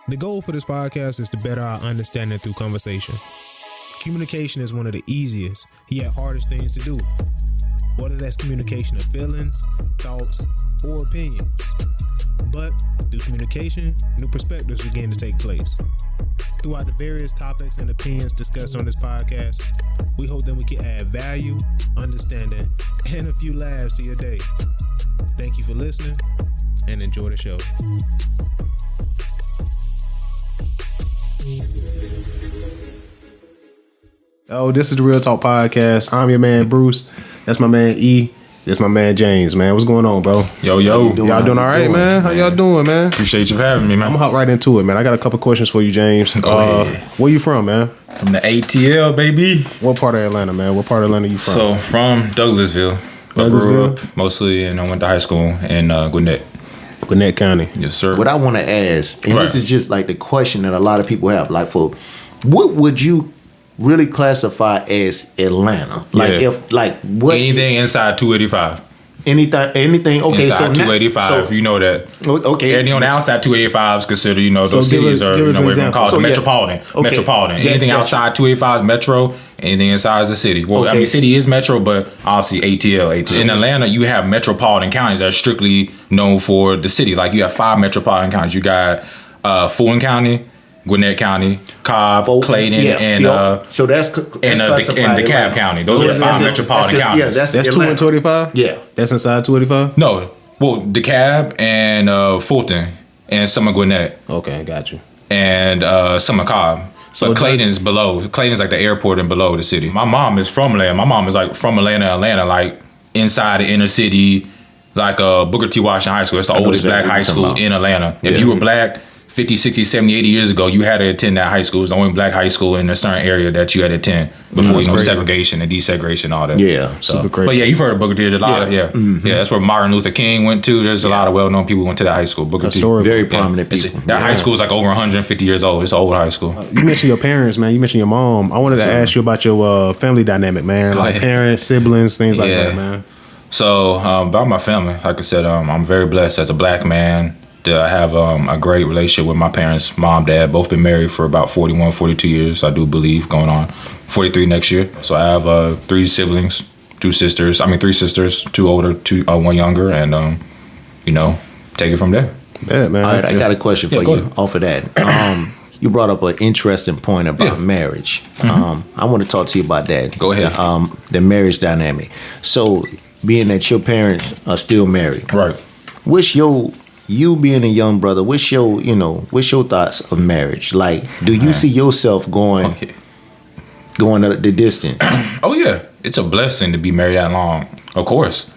The goal for this podcast is to better our understanding through conversation. Communication is one of the easiest, yet hardest things to do. Whether that's communication of feelings, thoughts, or opinions. But through communication, new perspectives begin to take place. Throughout the various topics and opinions discussed on this podcast, we hope that we can add value, understanding, and a few laughs to your day. Thank you for listening, and enjoy the show. Oh, this is the Real Talk Podcast. I'm your man, Bruce. That's my man, E. That's my man, James, man. What's going on, bro? Yo. Y'all doing all right, man? How y'all doing, man? Appreciate you for having me, man. I'm going to hop right into it, man. I got a couple questions for you, James. Go ahead. Where you from, man? From the ATL, baby. What part of Atlanta, man? What part of Atlanta you from? So, from Douglasville. I grew up mostly, and I went to high school in Gwinnett. Gwinnett County. Yes, sir. What I want to ask, and this is just like the question that a lot of people have, like, for what would you really classify as Atlanta? Like, if, like, what? Anything inside 285. Anything. Okay, inside so 285, you know that. Okay. Anything on the outside 285 is considered, those cities are, what we're call it, metropolitan. Okay. Metropolitan. Yeah, anything outside 285 is metro. Anything inside is the city. Well, I mean, city is metro, but obviously ATL. In Atlanta, you have metropolitan counties that are strictly known for the city. Like, you have 5 metropolitan counties. You got Fulton County, Gwinnett County, Cobb, Clayton, and so that's DeKalb County. Those are the 5 metropolitan counties. Yeah, that's 2 and 285? Yeah. That's inside 285? No. Well, DeKalb and Fulton and some of Gwinnett. Okay, got you. And some of Cobb. So Clayton's below. Clayton's like the airport and below the city. My mom is from Atlanta. My mom is like from Atlanta, like inside the inner city, like Booker T. Washington High School. It's the oldest black high school in Atlanta. If you were black 50, 60, 70, 80 years ago, you had to attend that high school. It was the only black high school in a certain area that you had to attend before, segregation and desegregation and all that. Yeah, so, super crazy. But yeah, you've heard of Booker T. There's a lot of, yeah, that's where Martin Luther King went to. There's a lot of well-known people who went to that high school. Booker T. Very prominent people. That high school is like over 150 years old. It's an old high school. You mentioned your parents, man. You mentioned your mom. I wanted to ask you about your family dynamic, man. Like parents, siblings, things like that, man. So, about my family, like I said, I'm very blessed as a black man. I have a great relationship with my parents, mom, dad. Both been married for about 41, 42 years, I do believe, going on 43 next year. So I have 3 siblings, 3 sisters, 2 older, 1 younger, and, take it from there. Yeah, man. All right, I got a question for you off of that. You brought up an interesting point about marriage. I want to talk to you about that. Go ahead. The marriage dynamic. So, being that your parents are still married. Right. What's you being a young brother, what's your thoughts of marriage? Like, do you see yourself going the distance? Oh yeah, it's a blessing to be married that long. Of course,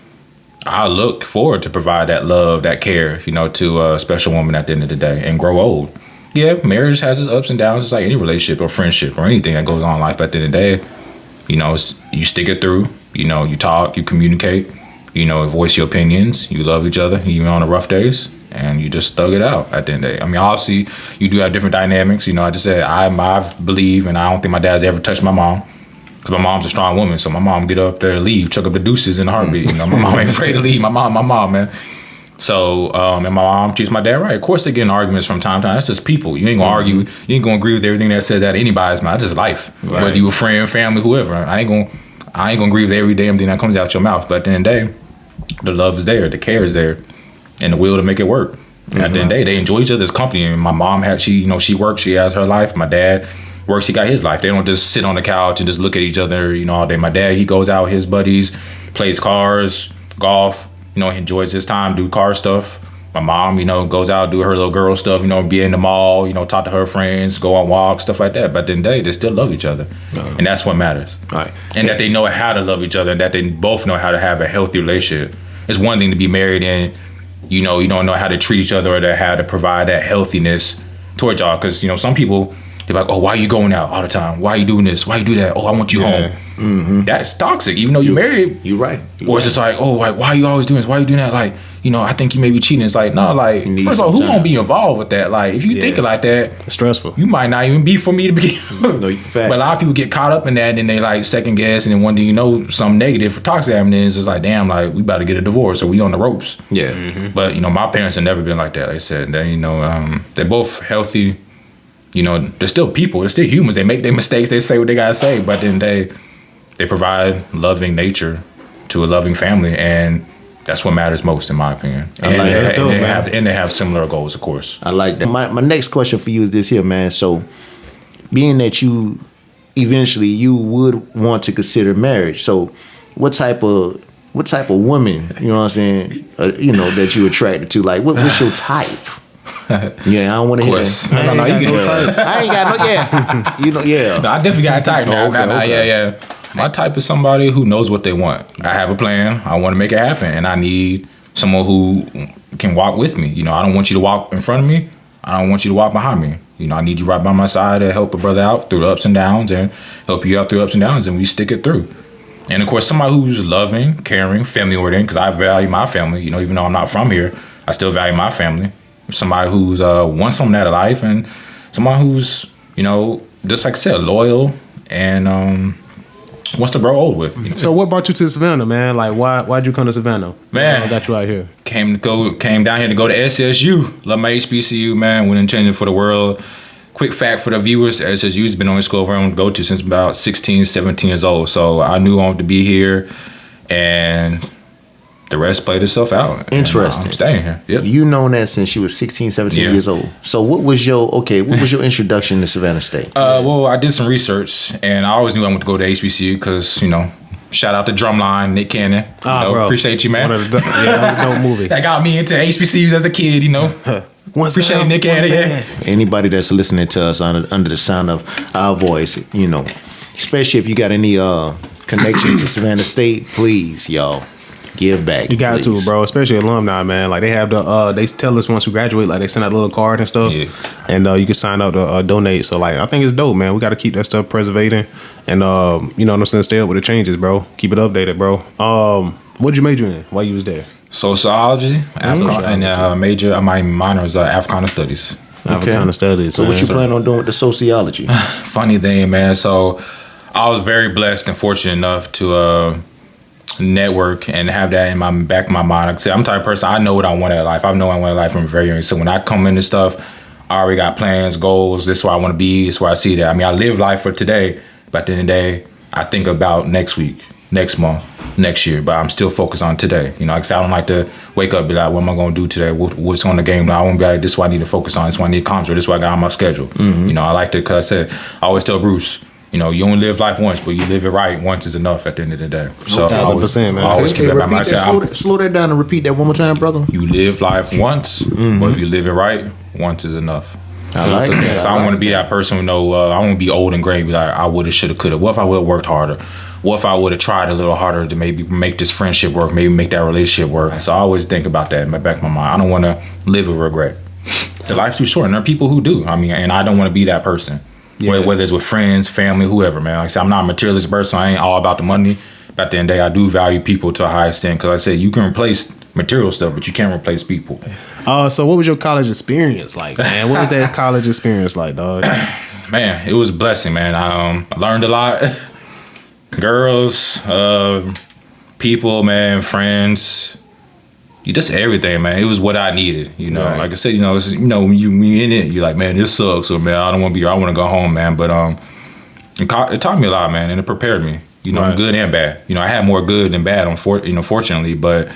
I look forward to provide that love, that care, to a special woman at the end of the day and grow old. Yeah, marriage has its ups and downs, just like any relationship or friendship or anything that goes on in life. At the end of the day, you stick it through. You talk, you communicate. Voice your opinions. You love each other, even on the rough days, and you just thug it out at the end of the day. I mean, obviously, you do have different dynamics. I just said, I believe, and I don't think my dad's ever touched my mom, because my mom's a strong woman. So my mom get up there, leave, chuck up the deuces in a heartbeat. My mom ain't afraid to leave. My mom, man. So, and my mom treats my dad right. Of course, they get in arguments from time to time. That's just people. You ain't gonna argue. You ain't gonna agree with everything that says out of anybody's mouth. That's just life. Right. Whether you a friend, family, whoever. I ain't gonna agree with every damn thing that comes out your mouth. But at the end of the day, the love is there, the care is there, and the will to make it work. At the end of the day, they enjoy each other's company. And my mom she works, she has her life. My dad works, he got his life. They don't just sit on the couch and just look at each other, all day. My dad, he goes out with his buddies, plays cars, golf, he enjoys his time, do car stuff. My mom, goes out, do her little girl stuff, be in the mall, talk to her friends, go on walks, stuff like that. But at the end of the day, they still love each other. And that's what matters. Right. And that they know how to love each other, and that they both know how to have a healthy relationship. It's one thing to be married and, you don't know how to treat each other or how to provide that healthiness towards y'all. Because, some people, they're like, oh, why are you going out all the time? Why are you doing this? Why you do that? Oh, I want you home. Mm-hmm. That's toxic, even though you're married. You're right. Or it's just like, oh, why are you always doing this? Why are you doing that? Like, I think you may be cheating. It's like, no, like, first of all, who gonna be involved with that? Like, if you think it like that, it's stressful. You might not even be for me to begin with. But a lot of people get caught up in that, and then they like second guess, and then one thing you know, something negative for toxic happening is like, damn, like we about to get a divorce, or we on the ropes. Yeah. Mm-hmm. But my parents have never been like that. They said they, they're both healthy. They're still people. They're still humans. They make their mistakes. They say what they gotta say, but then they provide loving nature to a loving family, and that's what matters most, in my opinion. And they have similar goals, of course. I like that. My next question for you is this here, man. So, being that you eventually you would want to consider marriage, so what type of woman, you know what I'm saying, that you attracted to? Like, what's your type? Yeah, I don't want to hear that. No, you get no type. I ain't got no, yeah. No, I definitely got a type now. Okay. Yeah. My type is somebody who knows what they want. I have a plan. I want to make it happen, and I need someone who can walk with me. I don't want you to walk in front of me. I don't want you to walk behind me. I need you right by my side to help a brother out through the ups and downs, and help you out through the ups and downs, and we stick it through. And of course, somebody who's loving, caring, family oriented, because I value my family. Even though I'm not from here, I still value my family. Somebody who's wants something out of life, and somebody who's just like I said, loyal and wants to grow old with. So what brought you to Savannah, man? Like, why'd you come to Savannah? Man, I got you out here. Came down here to go to SSU. Love my HBCU, man. Went and changed it for the world. Quick fact for the viewers: SSU's been on the school I want to go to since about 16, 17 years old. So I knew I wanted to be here, and the rest played itself out. Interesting. I'm staying here. Yep. You known that since you were 16, 17 years old. So what was your introduction to Savannah State? Well, I did some research, and I always knew I wanted to go to HBCU because, shout out to Drumline, Nick Cannon. Bro. Appreciate you, man. That was a dope movie. That got me into HBCUs as a kid, Appreciate Nick Cannon, yeah. Anybody that's listening to us under the sound of our voice, especially if you got any connection to Savannah State, please, y'all. Give back. You got please. to, bro. Especially alumni, man. Like they have they tell us once we graduate, like they send out a little card and stuff. Yeah. And you can sign up to donate. So like I think it's dope, man. We got to keep that stuff preservating, and you know what I'm saying, stay up with the changes, bro. Keep it updated, bro. What'd you major in while you was there? Sociology, and major. My minor is Africana Studies. Africana Studies. So what you plan on doing with the sociology? Funny thing, man. So I was very blessed and fortunate enough to network and have that in my back of my mind. Like I said, I'm the type of person, I know what I want out of life. I know I want out of life from very young. So when I come into stuff, I already got plans, goals. This is where I want to be. This is where I see that. I mean, I live life for today, but at the end of the day, I think about next week, next month, next year, but I'm still focused on today. Like I said, I don't like to wake up and be like, what am I going to do today? What's on the game? I won't be like, this is what I need to focus on. This is what I need to concentrate. This is what I got on my schedule. Mm-hmm. I like to, because I said, I always tell Bruce, you only live life once, but you live it right once is enough at the end of the day. So 1,000%, man. I always keep that by myself. Slow that down and repeat that one more time, brother. You live life once, but if you live it right, once is enough. I like that. So I don't want to be that person who I want to be old and gray, be like, I would have, should have, could have. What if I would have worked harder? What if I would have tried a little harder to maybe make this friendship work, maybe make that relationship work? So I always think about that in the back of my mind. I don't want to live with regret. The life's too short, and there are people who do. I mean, and I don't want to be that person. Yeah. Whether it's with friends, family, whoever, man. Like I said, I'm not a materialist person. I ain't all about the money. But at the end of the day, I do value people to a high extent. Because I said, you can replace material stuff, but you can't replace people. So what was your college experience like, man? What was that college experience like, dog? Man, it was a blessing, man. I learned a lot. Girls, people, man, friends. Just everything, man. It was what I needed, Right. Like I said, it's, when you in it, you're like, man, this sucks, or man, I don't want to be here. I want to go home, man. But it taught me a lot, man, and it prepared me, right. Good and bad. I had more good than bad, fortunately. But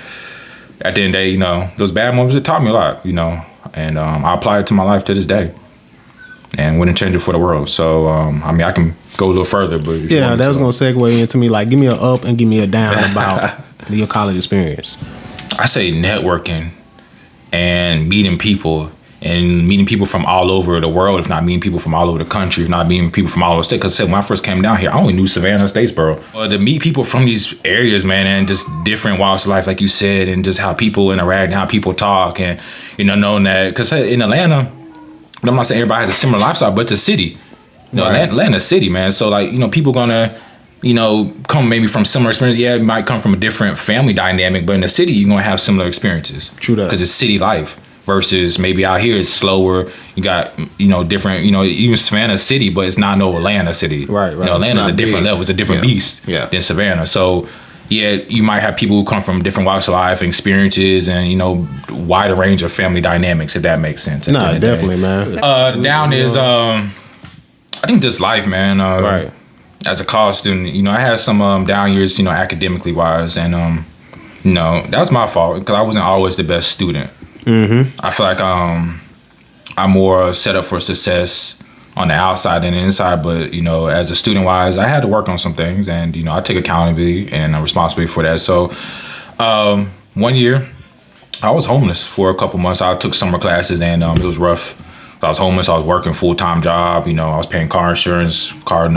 at the end of the day, those bad moments, it taught me a lot, and I apply it to my life to this day, and wouldn't change it for the world. So I can go a little further, but yeah, that was gonna segue into me. Like, give me a up and give me a down about your college experience. I say networking and meeting people from all over the world, if not meeting people from all over the country, if not meeting people from all over the state. Because when I first came down here, I only knew Savannah, Statesboro. To meet people from these areas, man, and just different walks of life, like you said, and just how people interact and how people talk, and, knowing that, because in Atlanta, I'm not saying everybody has a similar lifestyle, but it's a city. Right. Atlanta's a city, man. So, like, people gonna come maybe from similar experience. Yeah, you might come from a different family dynamic, but in the city, you're going to have similar experiences. True that. Because it's city life versus maybe out here it's slower. You got, different, even Savannah city, but it's not no Atlanta city. Right. Atlanta's a different level. It's a different beast than Savannah. So, yeah, you might have people who come from different walks of life, experiences, and, wider range of family dynamics, if that makes sense. Nah, definitely, man. Down is, I think just life, man. Right. As a college student, I had some down years, academically wise, and that was my fault because I wasn't always the best student. Mm-hmm. I feel like I'm more set up for success on the outside than the inside, but as a student wise, I had to work on some things, and I take accountability and responsibility for that. So 1 year, I was homeless for a couple months. I took summer classes, and it was rough. I was homeless. I was working full-time job. I was paying car insurance, phone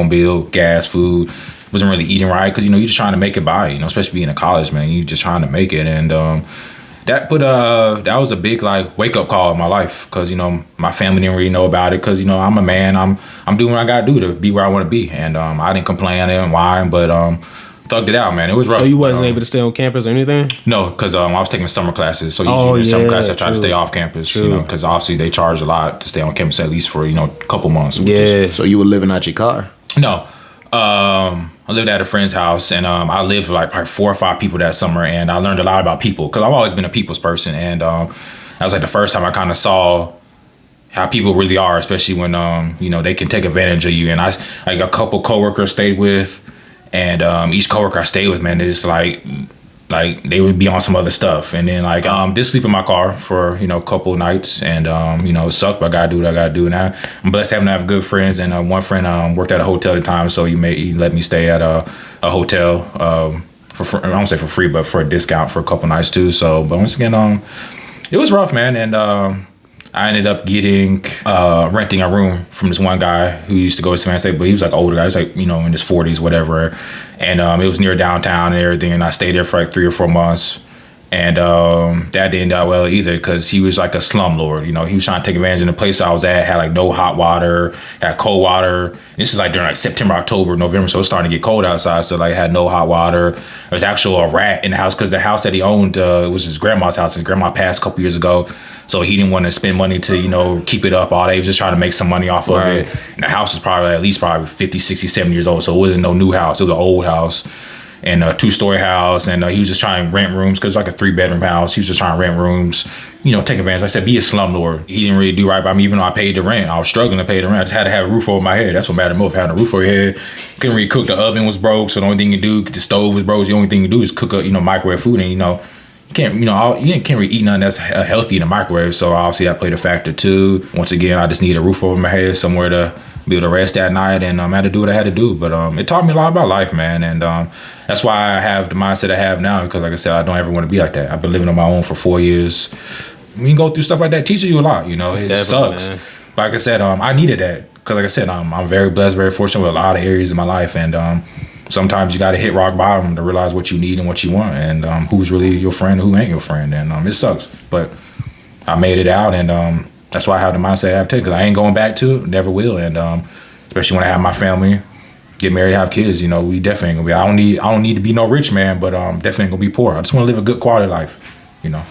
bill, gas, food. Wasn't really eating right because, you're just trying to make it by, especially being in college, man. You're just trying to make it. And that was a big, wake-up call in my life because, my family didn't really know about it because, I'm a man. I'm doing what I got to do to be where I want to be. And I didn't complain, I didn't whine, but thugged it out, man. It was rough. So you wasn't able to stay on campus or anything? No, because I was taking summer classes. So usually in summer classes, I try to stay off campus, because obviously they charge a lot to stay on campus at least for, a couple months. So you were living out your car? No. I lived at a friend's house, and I lived with probably 4 or 5 people that summer, and I learned a lot about people because I've always been a people's person, and that was the first time I kind of saw how people really are, especially when they can take advantage of you. And I a couple coworkers stayed with. And each coworker I stayed with, man, they just like they would be on some other stuff. And then did sleep in my car for a couple of nights, and it sucked, but I gotta do what I gotta do. Now I'm blessed to have good friends, and one friend worked at a hotel at the time, so he let me stay at a hotel for I don't say for free, but for a discount for a couple nights too. So, but once again, it was rough, man, and I ended up renting a room from this one guy who used to go to Savannah State, but he was older guy. He was in his 40s, whatever. And it was near downtown and everything. And I stayed there for 3 or 4 months. And that didn't die well either because he was a slumlord. He was trying to take advantage of the place I was at, had no hot water, had cold water. This is during September, October, November, so it was starting to get cold outside. So had no hot water. There was actually a rat in the house because the house that he owned was his grandma's house. His grandma passed a couple years ago. So he didn't want to spend money to, keep it up all day. He was just trying to make some money off of it. And the house was probably at least 50, 60, 70 years old. So it wasn't no new house. It was an old house. And a 2-story house, and he was just trying to rent rooms because it was a 3-bedroom house. He was just trying to rent rooms, take advantage. I said, be a slumlord. He didn't really do right by me, even though I paid the rent. I was struggling to pay the rent. I just had to have a roof over my head. That's what mattered most, having a roof over your head. Couldn't really cook. The oven was broke, so the only thing you do, the stove was broke. The only thing you do is cook up, microwave food, and you can't, you can't really eat nothing that's healthy in the microwave. So obviously that played a factor too. Once again, I just need a roof over my head, somewhere to be able to rest that night, and I had to do what I had to do. But it taught me a lot about life, man, and that's why I have the mindset I have now. Because like I said, I don't ever want to be like that. I've been living on my own for 4 years. When you go through stuff like that, it teaches you a lot. It definitely sucks. Man. But like I said, I needed that because, like I said, I'm very blessed, very fortunate with a lot of areas in my life, and sometimes you got to hit rock bottom to realize what you need and what you want, and who's really your friend and who ain't your friend, and it sucks. But I made it out, and that's why I have the mindset I have taken, because I ain't going back to it, never will. And especially when I have my family, get married, have kids, we definitely ain't gonna be. I don't need to be no rich man, but definitely ain't gonna be poor. I just want to live a good quality life.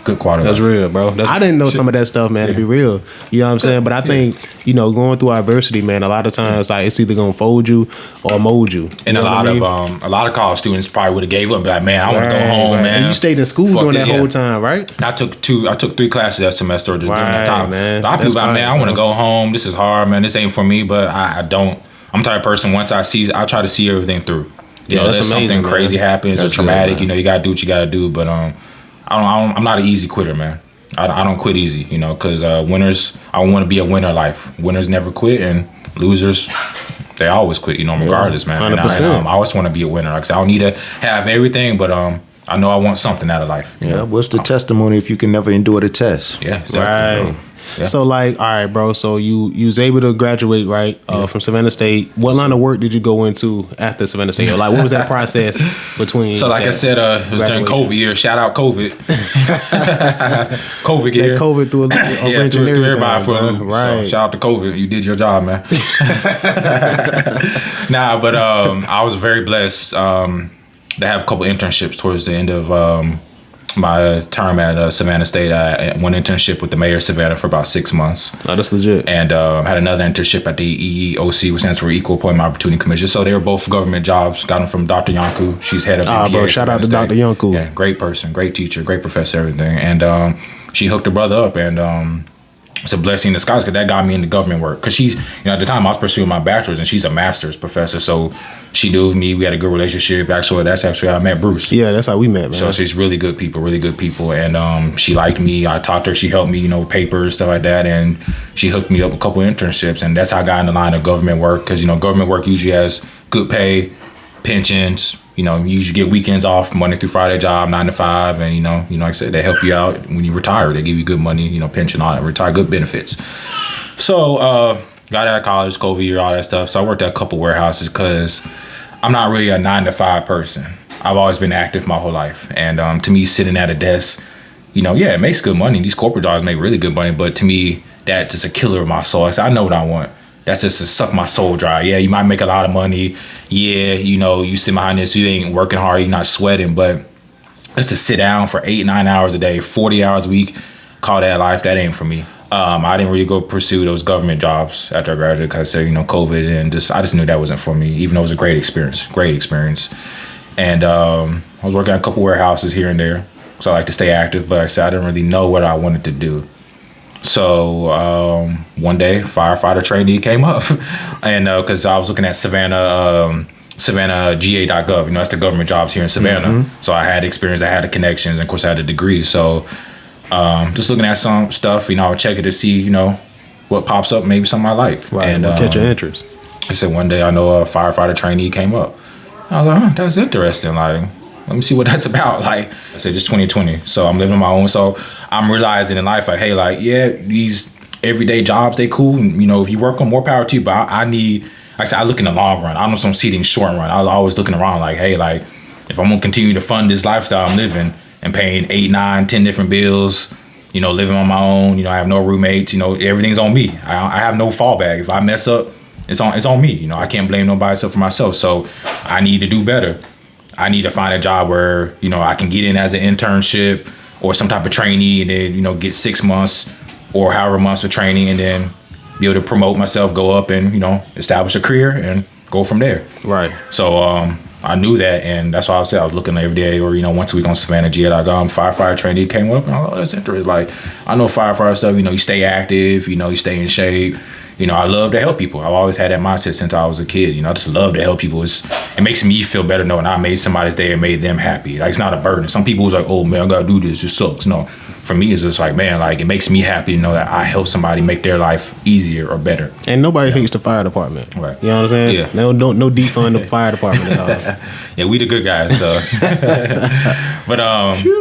Good quality. That's life. Real, bro. I didn't know some of that stuff, man, to be real. You know what I'm saying? But I think, going through adversity, man, a lot of times it's either gonna fold you or mold you. And a lot of college students probably would have gave up and be like, man, I want to go home, man. And you stayed in school during that whole time, right? And I took 3 classes that semester just during that time. Man. A lot of people like, man, I want to go home. This is hard, man. This ain't for me, but I don't. I'm the type of person, once I try to see everything through. Unless something crazy happens or traumatic, you got to do what you got to do. But I'm not an easy quitter, man. I don't quit easy, because winners, I want to be a winner life. Winners never quit, and losers, they always quit, regardless, man. 100%. And I always want to be a winner. Like I said, I don't need to have everything, but I know I want something out of life. What's the testimony if you can never endure the test? Yeah, exactly. Right. Yeah. So like, all right, bro. So you was able to graduate, right, from Savannah State. What line of work did you go into after Savannah State? Or like, what was that process between? So like I said, it was during COVID year. Shout out COVID. COVID year. That COVID through a yeah, threw everybody for a loop. Right. So shout out to COVID. You did your job, man. Nah, but I was very blessed to have a couple internships towards the end of my term at Savannah State. I one internship with the mayor of Savannah for about 6 months. Oh, that's legit. And had another internship at the EEOC, which stands for Equal Employment Opportunity Commission. So they were both government jobs. Got them from Dr. Yanku. She's head of NPA. Bro, shout out to Dr. Yanku. Yeah, great person, great teacher, great professor, everything. And she hooked her brother up, and it's a blessing in disguise because that got me into government work. Because she's, at the time I was pursuing my bachelor's, and she's a master's professor. So she knew with me. We had a good relationship. Actually, that's actually how I met Bruce. Yeah, that's how we met, man. So she's really good people. And she liked me. I taught her. She helped me, papers, stuff like that. And she hooked me up with a couple of internships. And that's how I got in the line of government work. Because, government work usually has good pay, pensions. You usually get weekends off, Monday through Friday job, 9 to 5. And, like I said, they help you out when you retire. They give you good money, pension, all that, retire, good benefits. So, got out of college, COVID year, all that stuff. So I worked at a couple warehouses because I'm not really a 9 to 5 person. I've always been active my whole life. And to me, sitting at a desk, it makes good money. These corporate jobs make really good money. But to me, that's just a killer of my soul. I know what I want. That's just to suck my soul dry. Yeah, you might make a lot of money. Yeah, you sit behind this, you ain't working hard, you're not sweating. But just to sit down for 8-9 hours a day, 40 hours a week, call that life, that ain't for me. I didn't really go pursue those government jobs after I graduated because I said, COVID, and I just knew that wasn't for me, even though it was a great experience. And I was working at a couple warehouses here and there, so I like to stay active, but I said I didn't really know what I wanted to do. So one day, firefighter trainee came up, and because I was looking at Savannah GA.gov, that's the government jobs here in Savannah. Mm-hmm. So I had experience, I had the connections, and of course I had a degree. So just looking at some stuff, I would check it to see, what pops up, maybe something I like. Right, and catch your interest. I said one day I know a firefighter trainee came up. I was like, that's interesting. Like, let me see what that's about. Like I said, just 2020. So I'm living on my own. So I'm realizing in life, these everyday jobs, they cool. And, if you work on, more power to you. But I need, like I said, I look in the long run. I don't see it in short run. I was always looking around like, if I'm going to continue to fund this lifestyle I'm living and paying 8, 9, 10 different bills, living on my own, I have no roommates, everything's on me. I have no fallback. If I mess up, it's on me. I can't blame nobody except for myself. So I need to do better. I need to find a job where, I can get in as an internship or some type of trainee and then, get 6 months or however months of training and then be able to promote myself, go up and, establish a career and go from there. Right. So I knew that, and that's why I said I was looking every day or, once a week on Savannah GA.gov, firefighter trainee came up and I was like, that's interesting. Like, I know firefighter stuff, you stay active, you stay in shape. I love to help people. I've always had that mindset since I was a kid. I just love to help people. It makes me feel better knowing I made somebody's day and made them happy. Like, it's not a burden. Some people was like, oh man, I gotta do this. It sucks. No, for me, it's just like, man, like it makes me happy to know that I help somebody make their life easier or better. And nobody hates the fire department. Right. You know what I'm saying? Yeah. No defund the fire department at all. Yeah, we the good guys. So, but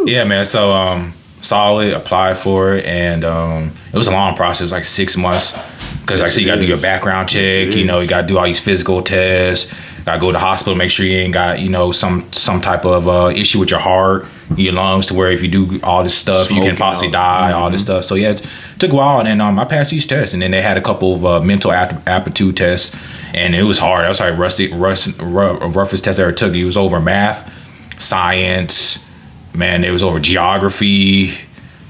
yeah, man. So solid. Applied for it, and it was a long process. It was like 6 months. Because like I said, you gotta do your background check, you gotta do all these physical tests, gotta go to the hospital, make sure you ain't got, some type of issue with your heart, your lungs, to where if you do all this stuff, you can possibly die, all this stuff. So yeah, it took a while, and then I passed these tests, and then they had a couple of mental aptitude tests, and it was hard. That was like roughest test I ever took. It was over math, science, man, it was over geography,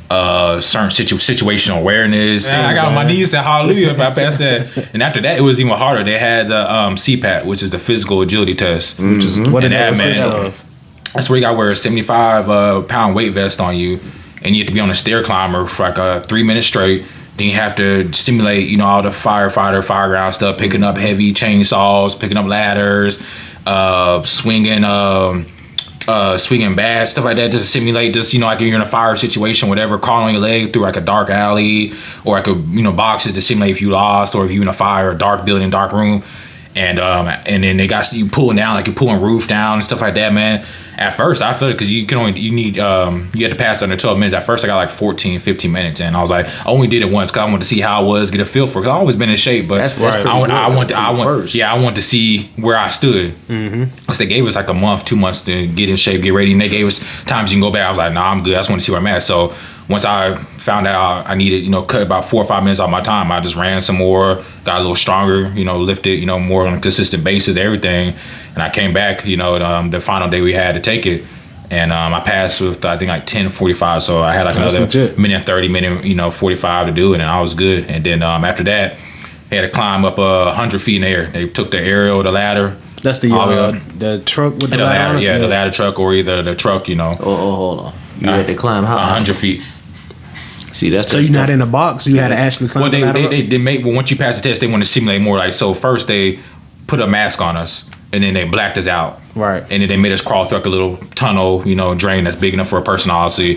certain situational awareness. Damn, I got on my knees and hallelujah if I passed that. And after that, it was even harder. They had the CPAT, which is the physical agility test. Mm-hmm. What and that, man, that's where you got to wear a 75-pound weight vest on you, and you have to be on a stair climber for like 3 minutes straight. Then you have to simulate, all the fireground stuff, picking up heavy chainsaws, picking up ladders, swinging bats, stuff like that, just to simulate just, like you're in a fire situation, whatever, crawling on your leg through like a dark alley or like boxes to simulate if you lost or if you're in a fire, a dark building, dark room. And then they got you pulling down, like you're pulling roof down and stuff like that, man. At first, I feel it because you had to pass under 12 minutes. At first, I got like 14, 15 minutes, and I was like, I only did it once because I wanted to see how I was, get a feel for it. Because I've always been in shape, but I want to see where I stood. Because they gave us like a month, 2 months to get in shape, get ready, and they gave us times you can go back. I was like, nah, I'm good. I just want to see where I'm at. So once I found out I needed, cut about 4 or 5 minutes off my time, I just ran some more, got a little stronger, lifted, more on a consistent basis, everything. And I came back, the final day we had to take it. And I passed with, I think, like 10:45. So I had like another minute 30, minute, 45 to do it. And I was good. And then after that, they had to climb up 100 feet in the air. They took the aerial, the ladder. That's the truck with the ladder? Yeah, the ladder truck or either the truck, Oh, hold on. You had to climb how? 100 feet. See, that's so you're not in a box. You had to actually climb. Well, they made. Well, once you pass the test, they want to simulate more. Like, so first they put a mask on us, and then they blacked us out. Right. And then they made us crawl through like a little tunnel, drain that's big enough for a person, obviously,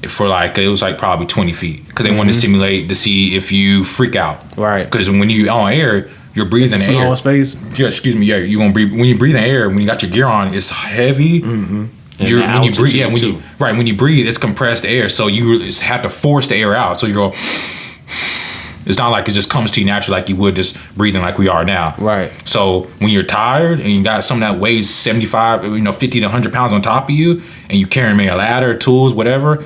for like it was like probably 20 feet because they wanted to simulate to see if you freak out. Right. Because when you on air, you're breathing it's air. Small space. Yeah. Excuse me. Yeah. You gonna breathe when you breathe in air. When you got your gear on, it's heavy. Mm-hmm. When you breathe, it's compressed air, so you have to force the air out. So you go. It's not like it just comes to you naturally like you would just breathing like we are now. Right. So when you're tired and you got something that weighs 75, 50 to 100 pounds on top of you, and you carrying maybe a ladder, tools, whatever,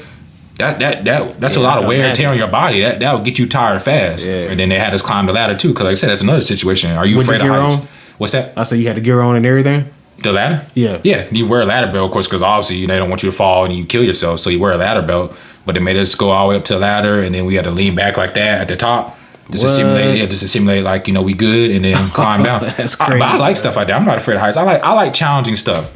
that's a lot of wear and tear on your body. That will get you tired fast. Yeah. And then they had us climb the ladder too, because like I said, that's another situation. Are you afraid of heights? What's that? I said you had the gear on and everything. The ladder? Yeah. Yeah, you wear a ladder belt, of course, because obviously they don't want you to fall and you kill yourself, so you wear a ladder belt. But they made us go all the way up to the ladder, and then we had to lean back like that at the top. Just to simulate like, we good, and then climb down. That's crazy. But I like stuff like that. I'm not afraid of heights. I like challenging stuff.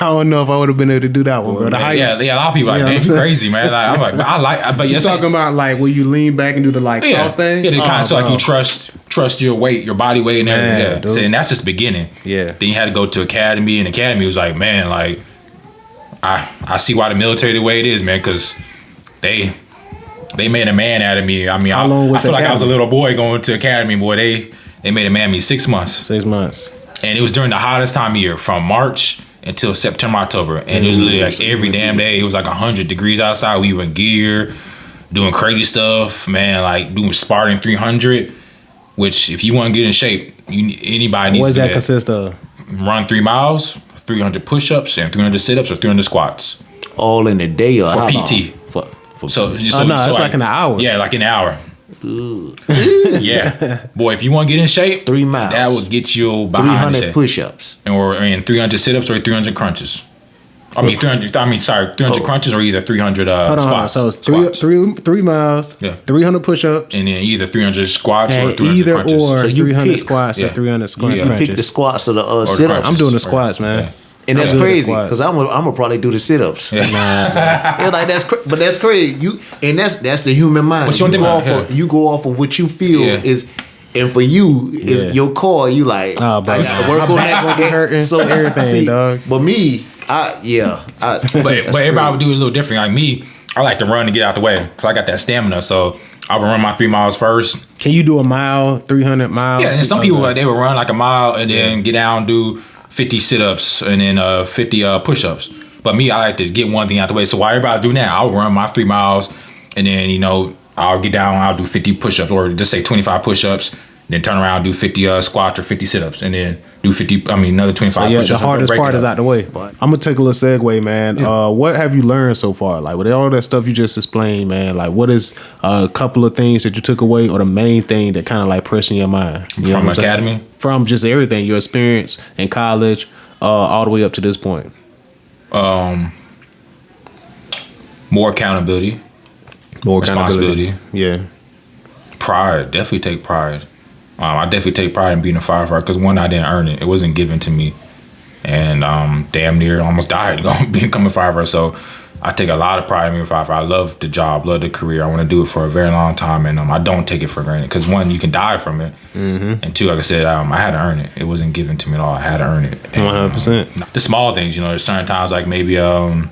I don't know if I would have been able to do that one, bro. The heights. Yeah, a lot of people like, man, you crazy, man. Like, I'm like, but you're talking about like where you lean back and do the cross thing? Yeah, they kind of so like you trust your weight, your body weight and everything. Yeah. So, and that's just the beginning. Yeah. Then you had to go to academy, and academy was like, man, like, I see why the military the way it is, man, because they made a man out of me. I mean, I feel like I was a little boy going to academy, boy. They made a man of me 6 months. 6 months. And it was during the hottest time of year, from March until September, October. And it was literally like every damn day. It was like 100 degrees outside. We were in gear, doing crazy stuff, man, like doing Spartan 300, which if you want to get in shape, anybody needs to do that. What does that consist of? Run 3 miles, 300 push-ups, and 300 sit-ups or 300 squats. All in a day or for how PT. Long? So it's like an hour. Yeah, like an hour. Yeah, boy, if you want to get in shape, 3 miles. That would get you behind 300 push-ups, or 300 sit-ups or 300 crunches. 300 crunches or either 300 squats. So it's 3 miles, 300 push-ups, and then either 300 squats or 300 crunches. Or so 300 squats or 300 squats. You pick the squats or the sit-ups. I'm doing the squats, man. Yeah. And that's crazy because I'm gonna probably do the sit-ups. Yeah. Yeah, like but that's crazy. That's the human mind. You go off of what you feel is, and for you is your core. You like I gotta work on that. Gonna be hurting. So everything, dog. But me, but everybody would do it a little different. Like me, I like to run to get out the way because I got that stamina. So I would run my 3 miles first. Can you do a mile, 300 miles? Yeah, and some people they would run like a mile and then get down, do 50 sit-ups and then 50 push-ups. But me, I like to get one thing out the way. So while everybody do that, I'll run my 3 miles and then, I'll get down, I'll do 50 push-ups or just say 25 push-ups, then turn around, do 50 squats or 50 sit-ups and then do another 25 push-ups. The hardest part is out the way. I'm going to take a little segue, man. Yeah. What have you learned so far? Like with all that stuff you just explained, man, like what is a couple of things that you took away or the main thing that kind of like pressed in your mind? From academy? From just everything, your experience in college, all the way up to this point. More accountability. More responsibility. Yeah. Pride. Definitely take pride. I definitely take pride in being a firefighter because one, I didn't earn it. It wasn't given to me. And damn near almost died becoming a firefighter. So I take a lot of pride in being a firefighter. I love the job, love the career. I want to do it for a very long time. And I don't take it for granted because one, you can die from it. Mm-hmm. And two, like I said, I had to earn it. It wasn't given to me at all. I had to earn it. And, 100%. The small things, there's certain times like maybe you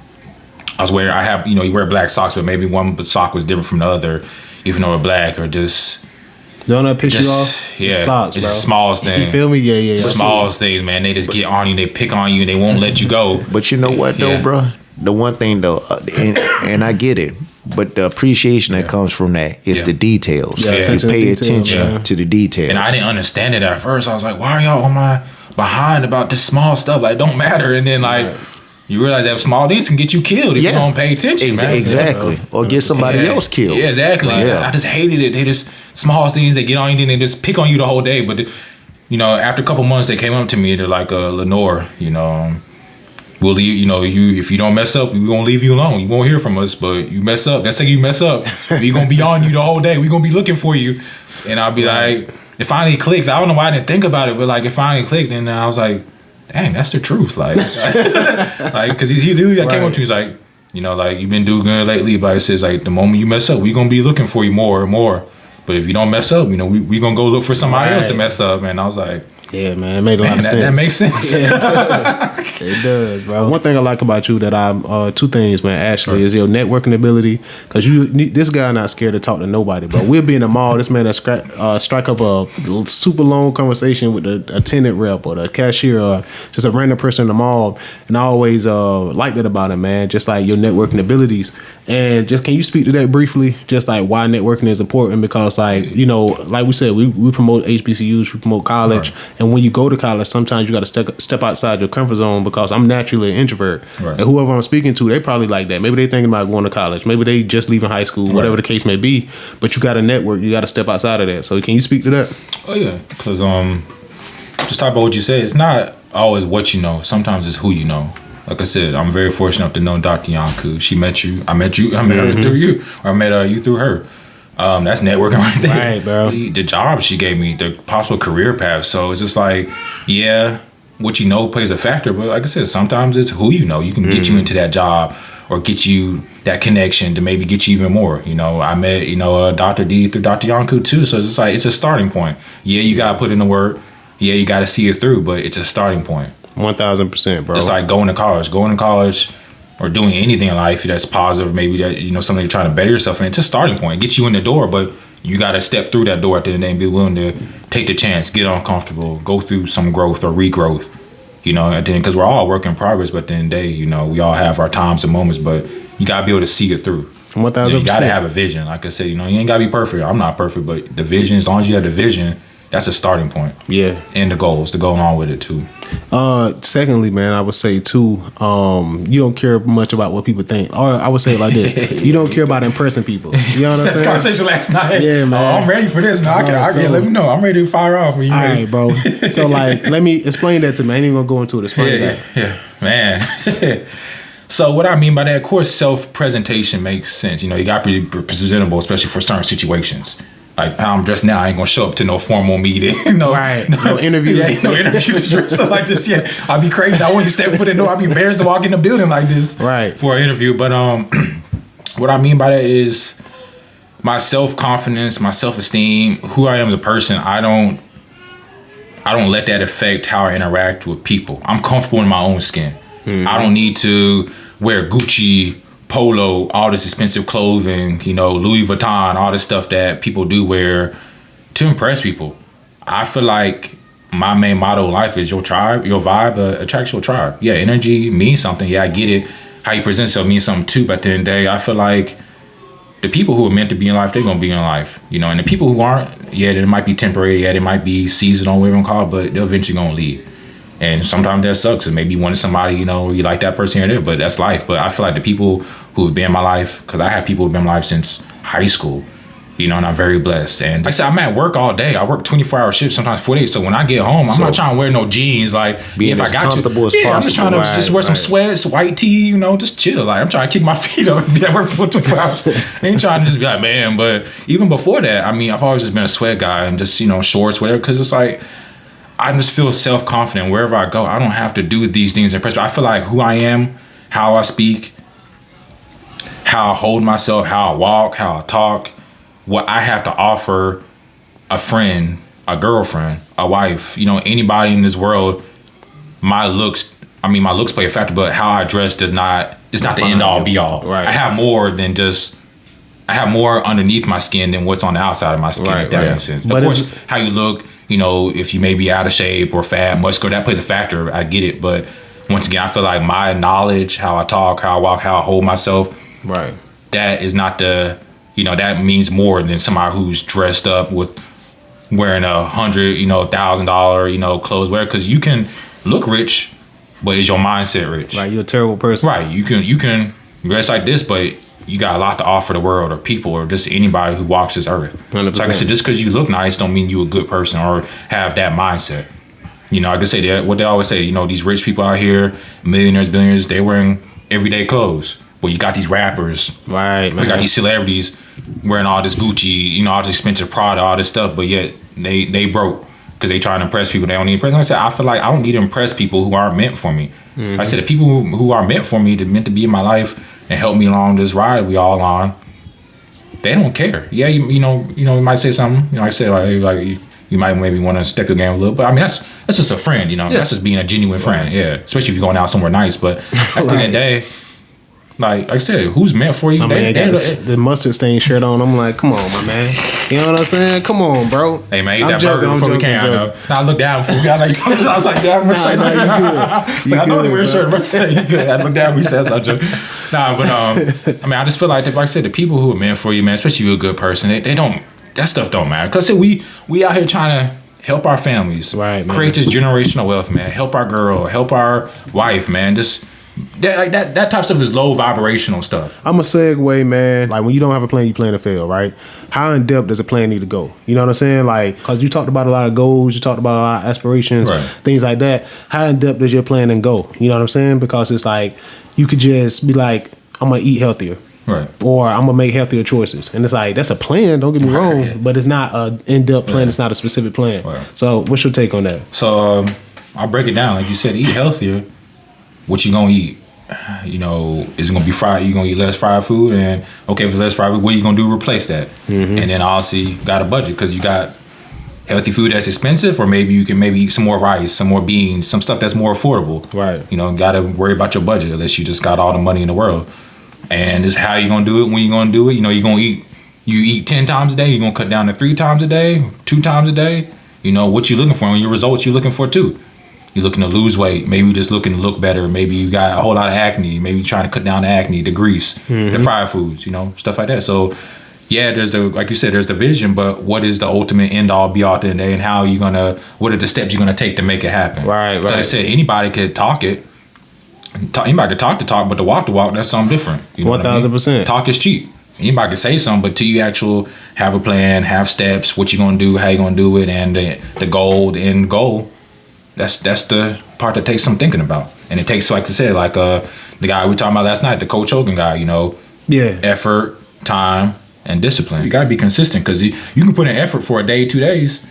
wear black socks, but maybe one sock was different from the other, even though it's black, or just Don't that piss you off? Yeah, Socks, it's bro. the smallest thing. You feel me? Yeah. The smallest things, man. They just get on you, they pick on you, and they won't let you go. But you know what, though, bro? The one thing, though, and I get it, but the appreciation that comes from that is the details. Yeah, You pay attention to the details. And I didn't understand it at first. I was like, why are y'all on my behind about this small stuff? Like, don't matter. And then, like, you realize that small things can get you killed if you don't pay attention, man. Exactly. Or get somebody else killed. Yeah, exactly. I just hated it. They just, small things, they get on you, and they just pick on you the whole day. But, you know, after a couple months, they came up to me. They're like, Lenior, you know, we'll leave, you know, if you don't mess up, we're going to leave you alone. You won't hear from us, but you mess up. That's like you mess up. We're going to be on you the whole day. We're going to be looking for you. And I'll be like, it finally clicked. I don't know why I didn't think about it, but like it finally clicked. And I was like, dang, that's the truth. Like, because he literally came up to me, he's like, you know, like, you've been doing good lately, but it says, like, the moment you mess up, we're going to be looking for you more and more. But if you don't mess up, you know, we going to go look for somebody else to mess up. And I was like, yeah, man, it made a lot of sense. That makes sense. Yeah, it does. It does, bro. One thing I like about you that two things, man, actually, is your networking ability. Because this guy not scared to talk to nobody, bro. We'll be in the mall. This man that strike up a super long conversation with the attendant rep or the cashier or just a random person in the mall. And I always liked it about him, man. Just like your networking abilities. And just, can you speak to that briefly? Just like why networking is important? Because, like, you know, like we said, we promote HBCUs, we promote college. Right. And when you go to college, sometimes you got to step outside your comfort zone, because I'm naturally an introvert. Right. And whoever I'm speaking to, they probably like that. Maybe they thinking about going to college. Maybe they just leaving high school, whatever the case may be. But you got to network. You got to step outside of that. So can you speak to that? Oh, yeah. Because just talk about what you said. It's not always what you know. Sometimes it's who you know. Like I said, I'm very fortunate to know Dr. Yanku. She met you. I met her through you. Or I met you through her. That's networking right there. Right, bro. The job she gave me, the possible career path. So it's just like, yeah, what you know plays a factor. But like I said, sometimes it's who you know. You can get you into that job or get you that connection to maybe get you even more. You know, I met, you know, Dr. D through Dr. Yanku too. So it's just like, it's a starting point. Yeah, you got to put in the work. Yeah, you got to see it through, but it's a starting point. 1000%, bro. It's like going to college or doing anything in life that's positive, maybe that, you know, something you're trying to better yourself in. It's a starting point. It gets you in the door, but you got to step through that door at the end of the day and be willing to take the chance, get uncomfortable, go through some growth or regrowth, you know, at the end, because we're all a work in progress, but at the end of the day, you know, we all have our times and moments, but you got to be able to see it through. 1000%. You got to have a vision. Like I said, you know, you ain't got to be perfect. I'm not perfect, but the vision, as long as you have the vision, that's a starting point. Yeah. And the goals to go along with it too. Secondly, man, I would say too, you don't care much about what people think. Or I would say it like this. You don't care about impressing people. You know what I'm saying? Conversation last night. Yeah, man. I'm ready for this. Now let me know. I'm ready to fire off. All right, bro. So like, let me explain that to me. I ain't even gonna go into it. Explain that. Yeah, man. So what I mean by that, of course, self-presentation makes sense. You know, you got to be presentable, especially for certain situations. Like how I'm dressed now, I ain't gonna show up to no formal meeting. No interview. Yeah, no interview just dressed up like this. Yeah, I'd be crazy. I wouldn't step foot in the door. I'd be embarrassed to walk in the building like this. Right. For an interview. But what I mean by that is my self-confidence, my self-esteem, who I am as a person. I don't let that affect how I interact with people. I'm comfortable in my own skin. Mm-hmm. I don't need to wear Gucci, Polo, all this expensive clothing, you know, Louis Vuitton, all this stuff that people do wear to impress people. I feel like my main motto in life is your tribe, your vibe attracts your tribe. Yeah, energy means something. Yeah, I get it. How you present yourself means something too. But at the end of the day, I feel like the people who are meant to be in life, they're going to be in life. You know, and the people who aren't, yeah, they might be temporary. Yeah, they might be seasonal, whatever you want to call it, but they're eventually going to leave. And sometimes that sucks. And maybe you wanted somebody, you know, you like that person here and there, but that's life. But I feel like the people who have been in my life, because I have people who have been in my life since high school, you know, and I'm very blessed. And like I said, I'm at work all day. I work 24-hour shifts, sometimes 4 days. So when I get home, I'm not trying to wear no jeans. Like, if I got to, I'm just trying to just wear some sweats, white tee, you know, just chill. Like, I'm trying to kick my feet up and be at work for 24 hours. I ain't trying to just be like, man. But even before that, I mean, I've always just been a sweat guy and just, you know, shorts, whatever, because it's like, I just feel self-confident wherever I go. I don't have to do these things to impress people. I feel like who I am, how I speak, how I hold myself, how I walk, how I talk, what I have to offer a friend, a girlfriend, a wife, you know, anybody in this world, my looks play a factor, but how I dress it's not the end all be all. Right. I have more than just I have more underneath my skin than what's on the outside of my skin. Right, if that right. makes sense. But of course, how you look, you know, if you may be out of shape or fat, muscular, that plays a factor. I get it, but once again, I feel like my knowledge, how I talk, how I walk, how I hold myself, Right. that is not the, you know, that means more than somebody who's dressed up with wearing $100, you know, $1,000, you know, clothes wear. Because you can look rich, but is your mindset rich? Right. You're a terrible person. Right. You can dress like this, but you got a lot to offer the world or people or just anybody who walks this earth. 100%. So like I said, just because you look nice don't mean you a good person or have that mindset. You know, I can say that what they always say, you know, these rich people out here, millionaires, billionaires, they wearing everyday clothes. Well, you got these rappers. Right, man. You got these celebrities wearing all this Gucci, you know, all this expensive Prada, all this stuff, but yet they broke because they trying to impress people they don't need to impress. Like I said, I feel like I don't need to impress people who aren't meant for me. Like I said, the people who are meant for me, they're meant to be in my life and help me along this ride we all on, they don't care. Yeah, you know, you might say something. You know, I say like you might maybe want to step your game a little, but I mean that's just a friend. You know, that's just being a genuine friend. Yeah, especially if you're going out somewhere nice. But at the end of the day, like I said, who's meant for you? My man got the mustard stain shirt on. I'm like, come on, my man. You know what I'm saying? Come on, bro. Hey man, eat that burger before we came. I looked down before we got like I was like, damn, I know they wear a shirt, but say you good. I looked down when we said something. Nah, but I mean, I just feel like I said, the people who are meant for you, man, especially if you're a good person, they don't. That stuff don't matter. Cause we out here trying to help our families, right? Man. Create this generational wealth, man. Help our girl, help our wife, man. Just that type of stuff is low vibrational stuff. I'm a segue, man. Like when you don't have a plan, you plan to fail, right? How in depth does a plan need to go? You know what I'm saying? Like, cause you talked about a lot of goals, you talked about a lot of aspirations, right, things like that. How in depth does your planning go? You know what I'm saying? Because it's like you could just be like, I'm gonna eat healthier. Right. Or I'm gonna make healthier choices. And it's like, that's a plan, don't get me wrong, yeah, but it's not an in-depth plan, it's not a specific plan. Right. So what's your take on that? So I'll break it down. Like you said, eat healthier. What you gonna eat? You know, is it gonna be fried? You gonna eat less fried food? And okay, if it's less fried food, what are you gonna do to replace that? Mm-hmm. And then obviously you got a budget because you got healthy food that's expensive, or maybe you can eat some more rice, some more beans, some stuff that's more affordable. Right. You know, gotta worry about your budget unless you just got all the money in the world. And this is how you gonna do it, when you gonna do it. You know, you eat 10 times a day, you're gonna cut down to 3 times a day, 2 times a day. You know, what you looking for and your results you're looking for too. You're looking to lose weight, maybe you're just looking to look better, maybe you got a whole lot of acne, maybe you're trying to cut down the acne, the grease, the fried foods, you know, stuff like that. So yeah, there's like you said, there's the vision, but what is the ultimate end all be all at the end of the day, and how are you gonna, what are the steps you're gonna take to make it happen? Right. Like I said, anybody could talk it. Anybody could talk the talk, but to walk the walk, that's something different. You know 1,000%. I mean? Talk is cheap. Anybody can say something, but till you actually have a plan, have steps, what you're gonna do, how you're gonna do it, and the goal, the end goal, that's the part that takes some thinking about. And it takes, like I said, like the guy we talking about last night, the Coach Hogan guy, you know, effort, time, and discipline. You gotta be consistent, because you can put in effort for a day, 2 days,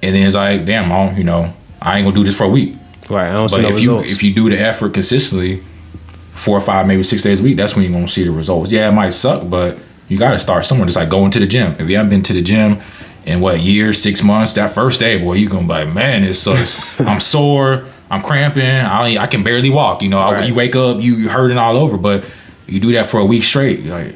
and then it's like, damn, I ain't gonna do this for a week. Right. I don't but see no results. If you do the effort consistently, 4 or 5, maybe 6 days a week, that's when you're gonna see the results. Yeah, it might suck, but you gotta start somewhere. Just like going to the gym. If you haven't been to the gym in years, 6 months, that first day, boy, you gonna be like, man, it sucks. I'm sore, I'm cramping, I can barely walk. You know, right. You wake up, you hurting all over. But you do that for a week straight, like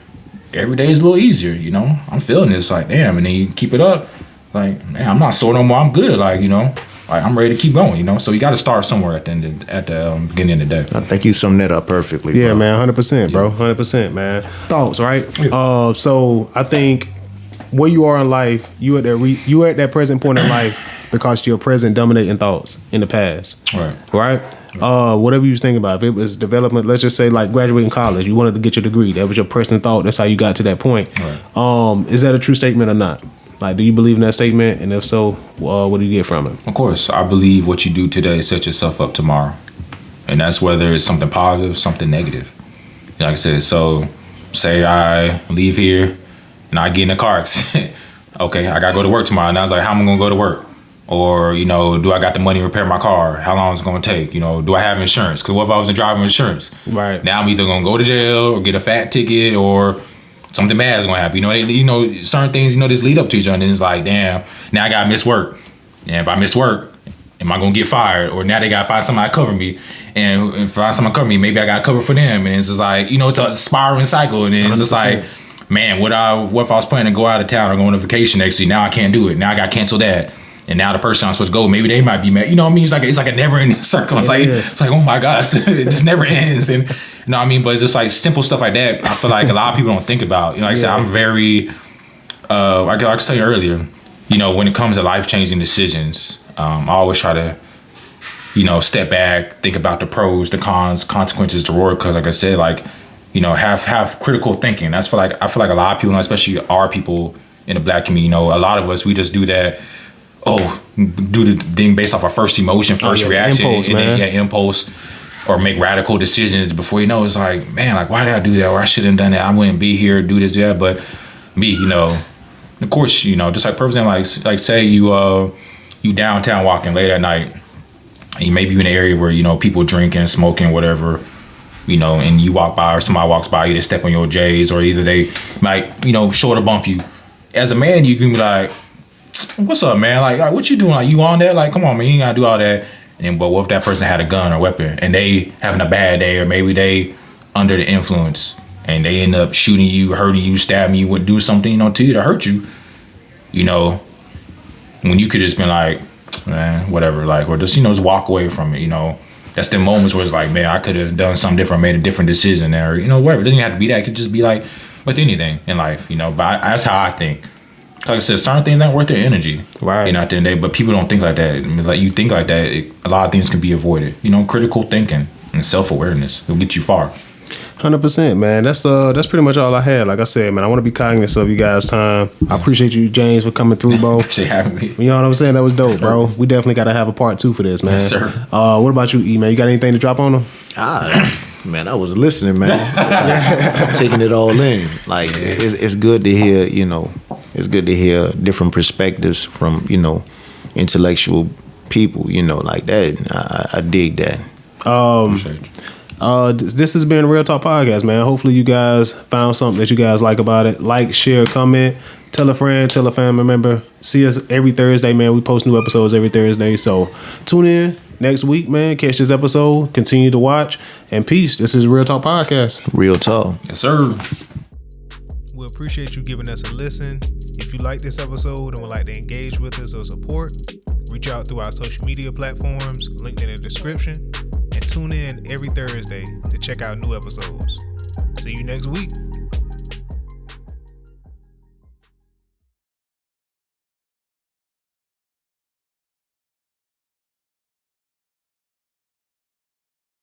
every day is a little easier. You know, I'm feeling this, like damn, and then you keep it up, like man, I'm not sore no more. I'm good, like you know. Like, I'm ready to keep going, you know. So you got to start somewhere at the beginning of the day. I think you summed that up perfectly. Yeah, bro. man, 100%, bro, 100%, man. Thoughts, right? Yeah. So I think where you are in life, you at that present point in life because your present dominating thoughts in the past. Right. Whatever you was thinking about, if it was development, let's just say like graduating college, you wanted to get your degree. That was your present thought. That's how you got to that point. Right. Is that a true statement or not? Like, do you believe in that statement? And if so, what do you get from it? Of course. I believe what you do today set yourself up tomorrow. And that's whether it's something positive, something negative. Like I said, so say I leave here and I get in a car accident. Okay, I got to go to work tomorrow. And I was like, how am I going to go to work? Or, you know, do I got the money to repair my car? How long is it going to take? You know, do I have insurance? Because what if I wasn't driving insurance? Right. Now I'm either going to go to jail or get a fat ticket, or something bad is gonna happen. You know, certain things, you know, just lead up to each other. And it's like, damn, now I gotta miss work. And if I miss work, am I gonna get fired? Or now they gotta find somebody to cover me. And if I find somebody to cover me, maybe I gotta cover for them. And it's just like, you know, it's a spiraling cycle. And it's just like, man, what if I was planning to go out of town or go on a vacation next week? Now I can't do it. Now I got canceled that. And now the person I'm supposed to go, maybe they might be mad. You know what I mean? It's like a never ending circle. It's like, oh my gosh, it just never ends. And you know what I mean? But it's just like simple stuff like that. I feel like a lot of people don't think about. You know, like I said, I'm very, like I said earlier, you know, when it comes to life changing decisions, I always try to, you know, step back, think about the pros, the cons, consequences, the reward. Because like I said, like, you know, have critical thinking. I feel like a lot of people, especially our people in the Black community, you know, a lot of us, we just do that. Do the thing based off our first emotion, first reaction, impulse, and then impulse, or make radical decisions before you know. It's like, man, like why did I do that? Or I shouldn't have done that. I wouldn't be here, do this, do that. But me, you know, of course, you know, just like person, like say you downtown walking late at night, and you maybe in an area where you know people drinking, smoking, whatever, you know, and you walk by or somebody walks by, you just step on your J's, or either they might, you know, shoulder bump you. As a man, you can be like, what's up, man? Like, what you doing? Like, you on that? Like, come on, man, you ain't gotta do all that. And but what if that person had a gun or weapon and they having a bad day, or maybe they under the influence and they end up shooting you, hurting you, stabbing you, would do something, you know, to you to hurt you, you know, when you could just been like, man, whatever, like, or just, you know, just walk away from it, you know. That's the moments where it's like, man, I could have done something different, made a different decision there, you know, whatever. It doesn't have to be that. It could just be like with anything in life, you know. But that's how I think. Like I said, certain things aren't worth their energy, right? You know, at the end of the day, but people don't think like that. I mean, like you think like that, a lot of things can be avoided. You know, critical thinking and self-awareness will get you far. 100%, man. That's pretty much all I had. Like I said, man, I want to be cognizant of you guys' time. I appreciate you, James, for coming through, bro. Appreciate having me. You know what I'm saying? That was dope, bro. We definitely got to have a part 2 for this, man. Yes, sir. What about you, E, man? You got anything to drop on them? Man, I was listening, man. I'm taking it all in. Like, it's good to hear, you know, it's good to hear different perspectives from, you know, intellectual people, you know, like that. I dig that. Appreciate you. This has been Real Talk Podcast, man. Hopefully you guys found something that you guys like about it. Like, share, comment, tell a friend, tell a family member. See us every Thursday, man. We post new episodes every Thursday. So tune in next week, man. Catch this episode. Continue to watch. And peace. This is Real Talk Podcast. Real talk. Yes, sir. We appreciate you giving us a listen. If you like this episode and would like to engage with us or support, reach out through our social media platforms linked in the description, and tune in every Thursday to check out new episodes. See you next week.